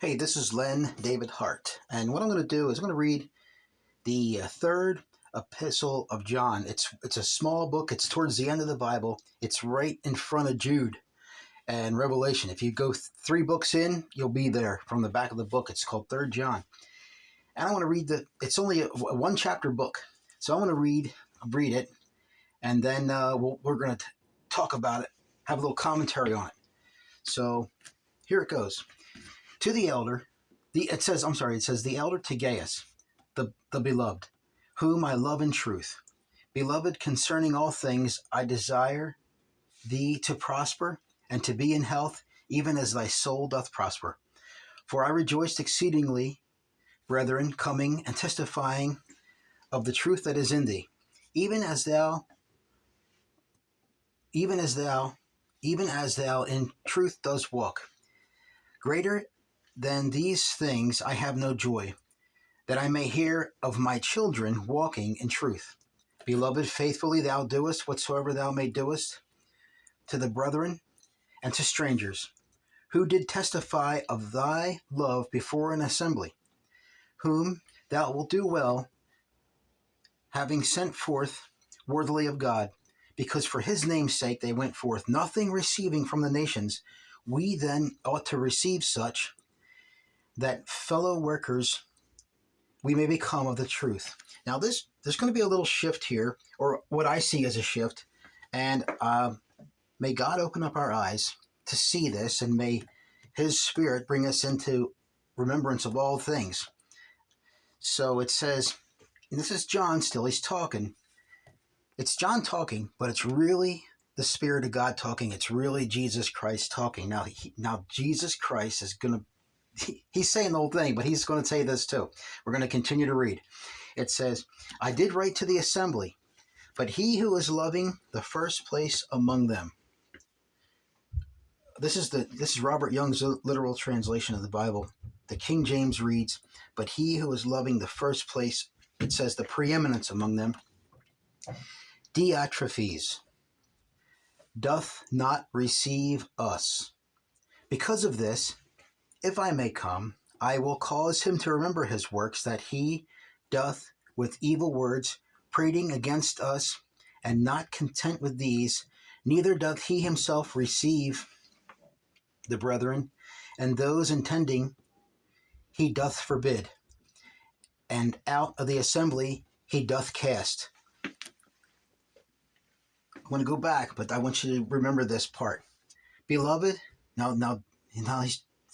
Hey, this is Len David Hart, and what I'm going to do is I'm going to read the third epistle of John. It's a small book. It's towards the end of the Bible. It's right in front of Jude and Revelation. If you go three books in, you'll be there from the back of the book. It's called Third John, and I want to read It's only a one chapter book, so I want to read it, and then we're going to talk about it, have a little commentary on it. So here it goes. To the elder, it says the elder to Gaius, the beloved, whom I love in truth. Beloved, concerning all things, I desire thee to prosper and to be in health, even as thy soul doth prosper. For I rejoiced exceedingly, brethren, coming and testifying of the truth that is in thee, even as thou, even as thou, even as thou in truth dost walk. Greater than these things I have no joy, that I may hear of my children walking in truth. Beloved, faithfully thou doest whatsoever thou may doest to the brethren and to strangers, who did testify of thy love before an assembly, whom thou wilt do well, having sent forth worthily of God, because for his name's sake they went forth, nothing receiving from the nations. We then ought to receive such, that fellow workers we may become of the truth. Now, there's going to be a little shift here, or what I see as a shift, and may God open up our eyes to see this, and may his Spirit bring us into remembrance of all things. So it says, and this is John still, he's talking. It's John talking, but it's really the Spirit of God talking. It's really Jesus Christ talking. Now Jesus Christ is going to, he's saying the whole thing, but he's going to say this too. We're going to continue to read. It says, I did write to the assembly, but he who is loving the first place among them. This is Robert Young's literal translation of the Bible. The King James reads, but he who is loving the first place, it says the preeminence among them, Diotrephes, doth not receive us. Because of this, if I may come, I will cause him to remember his works that he doth with evil words, prating against us, and not content with these, neither doth he himself receive the brethren, and those intending he doth forbid, and out of the assembly he doth cast. I'm going to go back, but I want you to remember this part. Beloved, now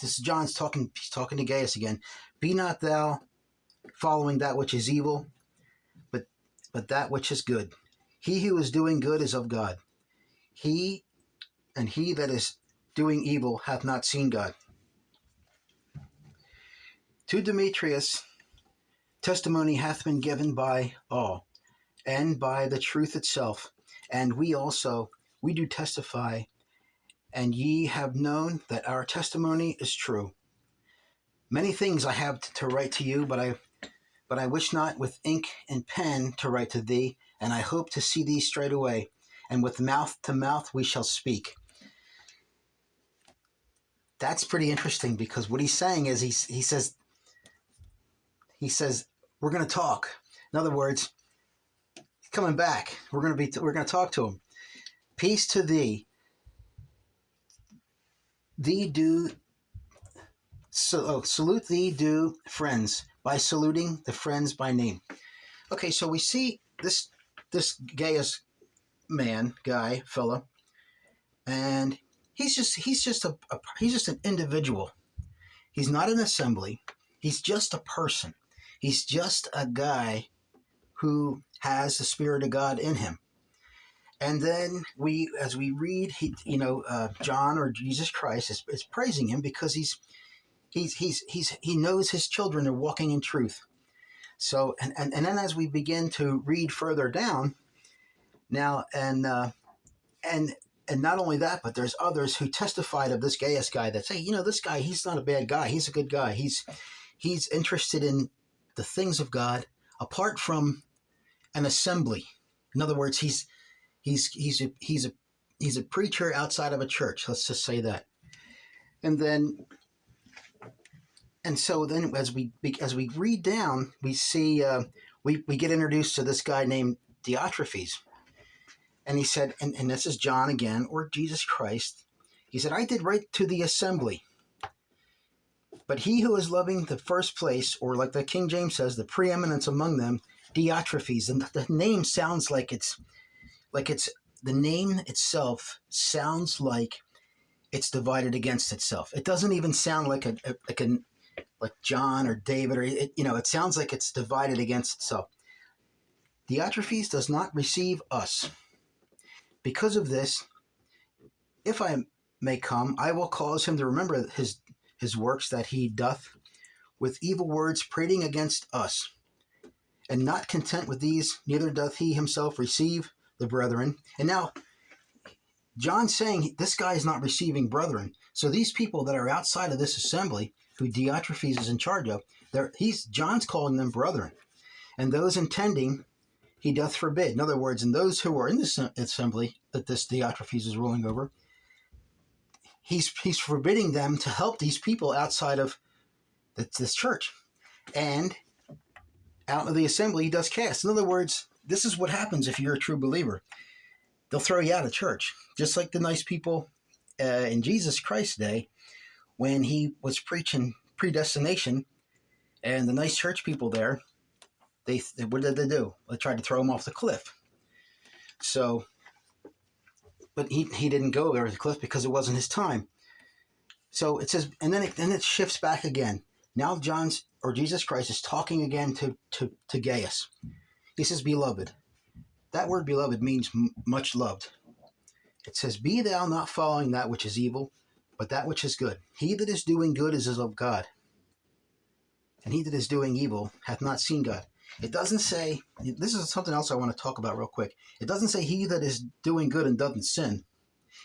this is John's talking. He's talking to Gaius again. Be not thou following that which is evil, but that which is good. He who is doing good is of God. He that is doing evil hath not seen God. To Demetrius, testimony hath been given by all, and by the truth itself. And we also, we do testify, and ye have known that our testimony is true. Many things I have to write to you, but I wish not with ink and pen to write to thee, and I hope to see thee straightway, and with mouth to mouth we shall speak. That's pretty interesting, because what he's saying is he says we're going to talk. In other words, he's coming back. We're going to talk to him. Peace to thee. Salute thee do friends, by saluting the friends by name. Okay, so we see this Gaius fella, and he's just an individual. He's not an assembly. He's just a person. He's just a guy who has the Spirit of God in him. And then as we read, John or Jesus Christ is praising him because he knows his children are walking in truth. So and then as we begin to read further down now, and not only that, but there's others who testified of this Gaius guy that say, this guy, he's not a bad guy. He's a good guy. He's interested in the things of God apart from an assembly. In other words, he's a preacher outside of a church. Let's just say that. And then And so then as we read down, we see we get introduced to this guy named Diotrephes. And he said, and this is John again, or Jesus Christ. He said, I did write to the assembly. But he who is loving the first place, or like the King James says, the preeminence among them, Diotrephes. And the name sounds like it's the name itself sounds like it's divided against itself. It doesn't even sound like like John or David, or it sounds like it's divided against itself. Diotrephes does not receive us. Because of this, if I may come, I will cause him to remember his works that he doth with evil words prating against us. And not content with these, neither doth he himself receive the brethren. And now, John's saying this guy is not receiving brethren. So these people that are outside of this assembly, who Diotrephes is in charge of, John's calling them brethren. And those intending, he doth forbid. In other words, and those who are in this assembly that this Diotrephes is ruling over, he's forbidding them to help these people outside of this church. And out of the assembly, he does cast. In other words, this is what happens if you're a true believer. They'll throw you out of church. Just like the nice people in Jesus Christ's day, when he was preaching predestination, and the nice church people there, they what did they do? They tried to throw him off the cliff. So, but he didn't go over the cliff because it wasn't his time. So it says, and then it shifts back again. Now Jesus Christ is talking again to Gaius. He says, beloved. That word beloved means much loved. It says, be thou not following that which is evil, but that which is good. He that is doing good is of God. And he that is doing evil hath not seen God. It doesn't say, this is something else I want to talk about real quick. It doesn't say he that is doing good and doesn't sin.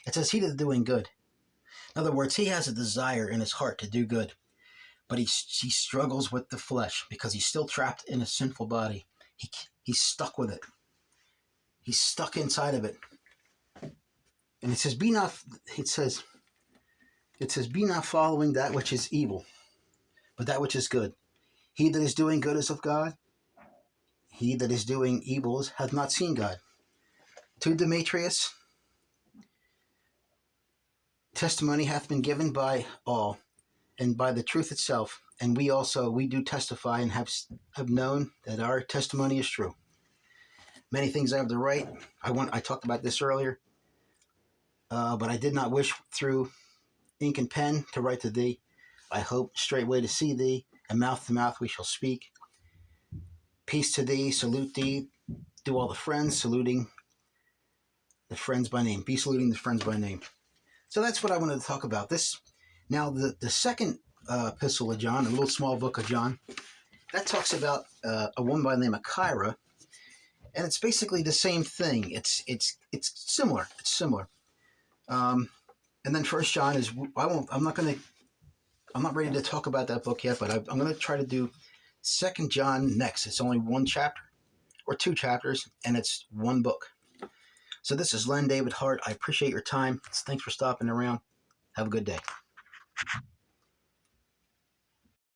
It says he that is doing good. In other words, he has a desire in his heart to do good. But he struggles with the flesh because he's still trapped in a sinful body. He's stuck with it. He's stuck inside of it. And it says, be not following that which is evil, but that which is good. He that is doing good is of God. He that is doing evil hath not seen God. To Demetrius, testimony hath been given by all, and by the truth itself. And we do testify and have known that our testimony is true. Many things I have to write. I talked about this earlier, but I did not wish through ink and pen to write to thee. I hope straightway to see thee, and mouth to mouth we shall speak. Peace to thee, salute thee, do all the friends, saluting the friends by name. Be saluting the friends by name. So that's what I wanted to talk about. This now the second epistle of John, a little small book of John, that talks about a woman by the name of Kyra, and it's basically the same thing. It's similar. It's similar. And then First John is I'm not ready to talk about that book yet, but I'm going to try to do Second John next. It's only one chapter or two chapters, and it's one book. So this is Len David Hart. I appreciate your time. Thanks for stopping around. Have a good day.